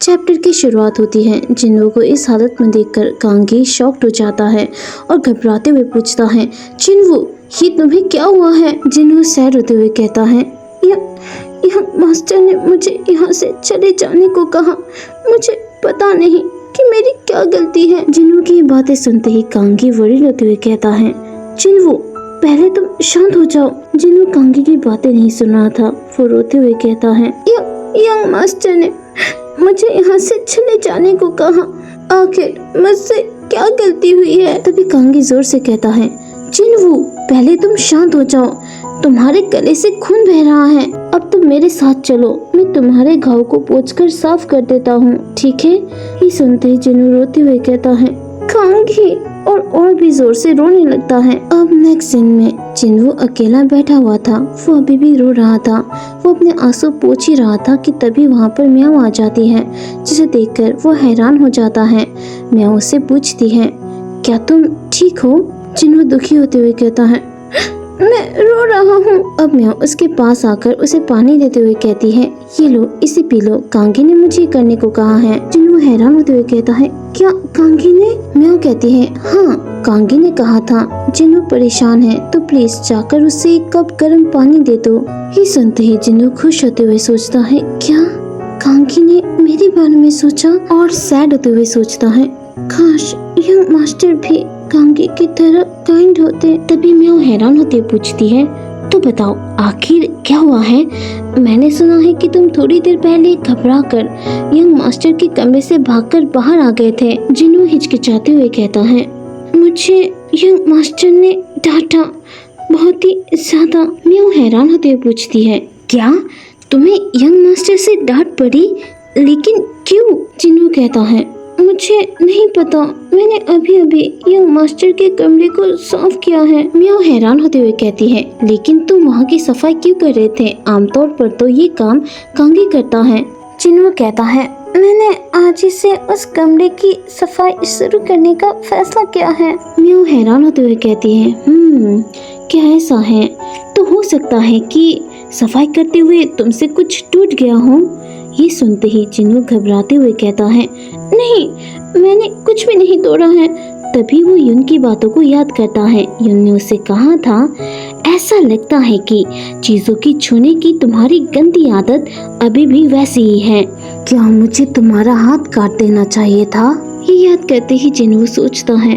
Chapter की शुरुआत होती है। जिन्हों को इस हालत में देखकर कांगी शॉक्ड हो जाता है और घबराते हुए पूछता है, जिन्हों ये तुम्हें क्या हुआ है? जिन्हों सैर होते हुए कहता है, यह मास्टर ने मुझे यहाँ से चले जाने को कहा। मुझे पता नहीं कि मेरी क्या गलती है। जिन्हों की बातें सुनते ही कांगी वर्रिड होते हुए कहता है, जिन्हों पहले तुम शांत हो जाओ। जिन्हों कांगी की बातें नहीं सुन रहा था। वो रोते हुए कहता है, यंग मास्टर ने मुझे यहाँ से चले जाने को कहा। आखिर मुझसे क्या गलती हुई है? तभी कांगी जोर से कहता है, जिन्हों पहले तुम शांत हो जाओ। तुम्हारे गले से खून बह रहा है। अब तुम मेरे साथ चलो, मैं तुम्हारे घाव को पोंछकर साफ कर देता हूँ, ठीक है? ये सुनते ही जिन्हों रोते हुए कहता है, कांगी, और भी जोर से रोने लगता है। अब नेक्स्ट सीन में जिन्हों अकेला बैठा हुआ था। वो अभी भी रो रहा था। वो अपने आंसू पोंछ ही रहा था कि तभी वहाँ पर म्याऊ आ जाती है, जिसे देखकर वो हैरान हो जाता है। म्याऊ उससे पूछती है, क्या तुम ठीक हो? जिन्हों दुखी होते हुए कहता है, मैं रो रहा हूँ। अब म्याऊ उसके पास आकर उसे पानी देते हुए कहती है, ये लो, इसे पी लो। कांगी ने मुझे करने को कहा है। जिन्हों हैरान होते हुए कहता है, क्या कांगी ने? म्याऊ कहती है, हाँ, कांगी ने कहा था। जिन्हों परेशान है तो प्लीज जाकर उसे एक कप गर्म पानी दे दो। ये सुनते ही जिन्हों खुश होते हुए सोचता है, क्या कांगी ने मेरे बारे में सोचा? और सैड होते हुए सोचता है, काश यंग मास्टर भी कांगी की तरह काइंड होते। तभी म्याऊ हैरान होते पूछती है, तो बताओ आखिर क्या हुआ है? मैंने सुना है कि तुम थोड़ी देर पहले घबरा कर यंग मास्टर के कमरे से भागकर बाहर आ गए थे। जिन्हों हिचकिचाते हुए कहता है, मुझे यंग मास्टर ने डांटा, बहुत ही ज्यादा। म्याऊ हैरान होते हुए पूछती है, क्या तुम्हें यंग मास्टर से डांट पड़ी? लेकिन क्यों? जिन्हों कहता है, मुझे नहीं पता, मैंने अभी यंग मास्टर के कमरे को साफ किया है। म्याऊ हैरान होते हुए कहती है, लेकिन तुम वहाँ की सफाई क्यों कर रहे थे? आमतौर पर तो ये काम कांगी करता है। जिन्हों कहता है, मैंने आज ही से उस कमरे की सफाई शुरू करने का फैसला किया है। म्याऊ हैरान होते हुए कहती है, क्या ऐसा है? तो हो सकता है कि सफाई करते हुए तुमसे कुछ टूट गया हो। ये सुनते ही जिन्हों घबराते हुए कहता है, नहीं, मैंने कुछ भी नहीं तोड़ा है। तभी वो युन की बातों को याद करता है। युन ने उसे कहा था, ऐसा लगता है कि चीजों की छूने की तुम्हारी गंदी आदत अभी भी वैसी ही है। क्या मुझे तुम्हारा हाथ काट देना चाहिए था? ये याद करते ही जिन्हों सोचता है,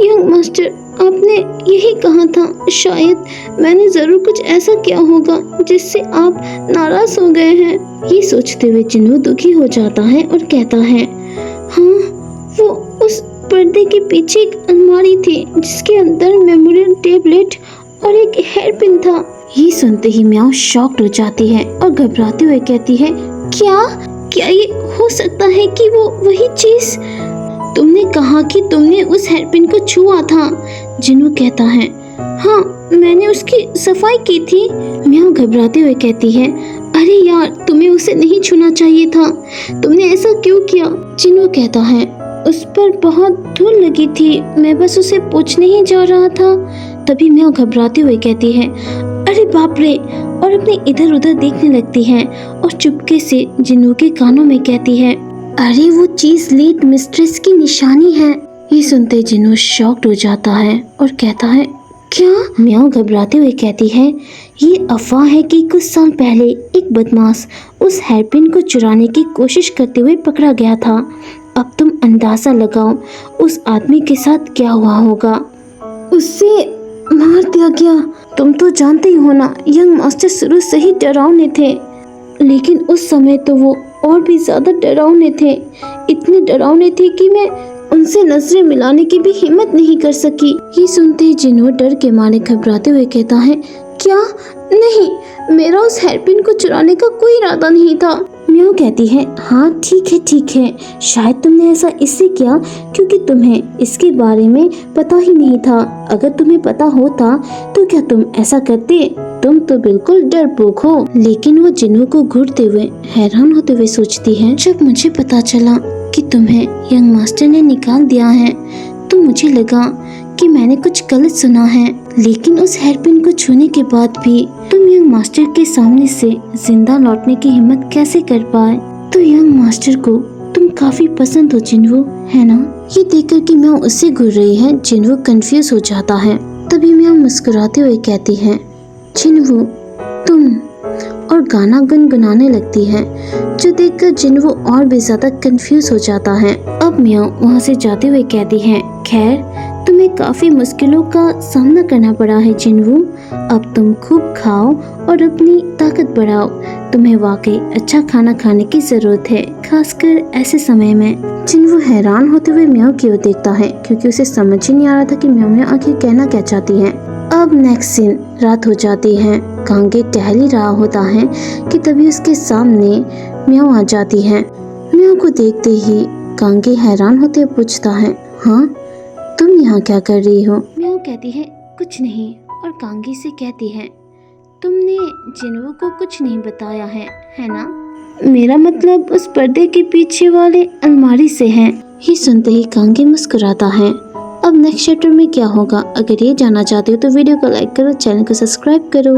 यंग मास्टर, आपने यही कहा था। शायद मैंने जरूर कुछ ऐसा किया होगा जिससे आप नाराज हो गए हैं। ये सोचते हुए जिन्हों दुखी हो जाता है और कहता है, हाँ, वो उस पर्दे के पीछे एक अलमारी थी जिसके अंदर मेमोरियल टेबलेट और एक हेयर पिन था। ये सुनते ही म्याऊ शॉक्ड हो जाती है और घबराते हुए कहती है, क्या ये हो सकता है कि वो वही चीज? तुमने कहा कि तुमने उस हेयरपिन को छुआ था। जिन्हों कहता है, हाँ, मैंने उसकी सफाई की थी। म्याऊ घबराते हुए कहती है, अरे यार, तुम्हें उसे नहीं छूना चाहिए था। तुमने ऐसा क्यों किया? जिन्हों कहता है, उस पर बहुत धूल लगी थी, मैं बस उसे पोंछने ही जा रहा था। तभी म्याऊ घबराते हुए कहती है, अरे बाप रे, और अपने इधर उधर देखने लगती है और चुपके से जिन्हों के कानों में कहती है, अरे वो चीज लेट मिस्ट्रेस की निशानी है। ये सुनते जिन्हों शॉक्ड हो जाता है और कहता है, क्या? म्याऊ घबराते हुए कहती है, ये अफवाह है कि कुछ साल पहले एक बदमाश उस हेयरपिन को चुराने की कोशिश करते हुए पकड़ा गया था। अब तुम अंदाजा लगाओ उस आदमी के साथ क्या हुआ होगा। उससे मार दिया गया। तुम तो जानते ही हो ना, यंग मास्टर शुरू से ही डरावने थे, लेकिन उस समय तो वो और भी ज्यादा डरावने थे। इतने डरावने थे कि मैं उनसे नजरें मिलाने की भी हिम्मत नहीं कर सकी। ये सुनते ही जिन्हों डर के मारे घबराते हुए कहता है, क्या? नहीं, मेरा उस हेयरपिन को चुराने का कोई इरादा नहीं था। म्याऊ कहती है, हाँ ठीक है, शायद तुमने ऐसा इससे किया क्योंकि तुम्हें इसके बारे में पता ही नहीं था। अगर तुम्हें पता होता तो क्या तुम ऐसा करते? तुम तो बिल्कुल डरपोक हो। लेकिन वो जिन्हों को घूरते हुए हैरान होते हुए सोचती है, जब मुझे पता चला कि तुम्हें यंग मास्टर ने निकाल दिया है तो मुझे लगा कि मैंने कुछ गलत सुना है। लेकिन उस हेयरपिन को छूने के बाद भी तुम यंग मास्टर के सामने से जिंदा लौटने की हिम्मत कैसे कर पाए? तो यंग मास्टर को तुम काफी पसंद हो जिन्वो, है ना? ये देखकर कि म्याऊ उससे घूर रही है, जिन्वो कंफ्यूज हो जाता है। तभी म्याऊ मुस्कुराते हुए कहती है, जिन्वो तुम, और गाना गुनगुनाने लगती है, जो देखकर जिन्वो और भी ज्यादा कंफ्यूज हो जाता है। अब म्याऊ वहाँ से जाते हुए कहती है, खैर तुम्हें काफी मुश्किलों का सामना करना पड़ा है जिन्वो, अब तुम खूब खाओ और अपनी ताकत बढ़ाओ। तुम्हें वाकई अच्छा खाना खाने की जरूरत है, खासकर ऐसे समय में। जिन्वो हैरान होते हुए म्याऊ की ओर देखता है, क्योंकि उसे समझ ही नहीं आ रहा था कि म्याऊ आखिर कहना क्या चाहती है। अब नेक्स्ट सीन, रात हो जाती है। कांगे टहल ही रहा होता है कि तभी उसके सामने म्याऊ आ जाती है। म्याऊ को देखते ही कांगे हैरान होते हुए पूछता है, हाँ तुम यहाँ क्या कर रही हो? म्याऊ कहती है, कुछ नहीं, और कांगी से कहती है, तुमने जिन्वो को कुछ नहीं बताया है ना? मेरा मतलब उस पर्दे के पीछे वाले अलमारी से है। ये सुनते ही कांगे मुस्कुराता है। अब नेक्स्ट चैप्टर में क्या होगा, अगर ये जानना चाहते हो तो वीडियो को लाइक करो, चैनल को सब्सक्राइब करो।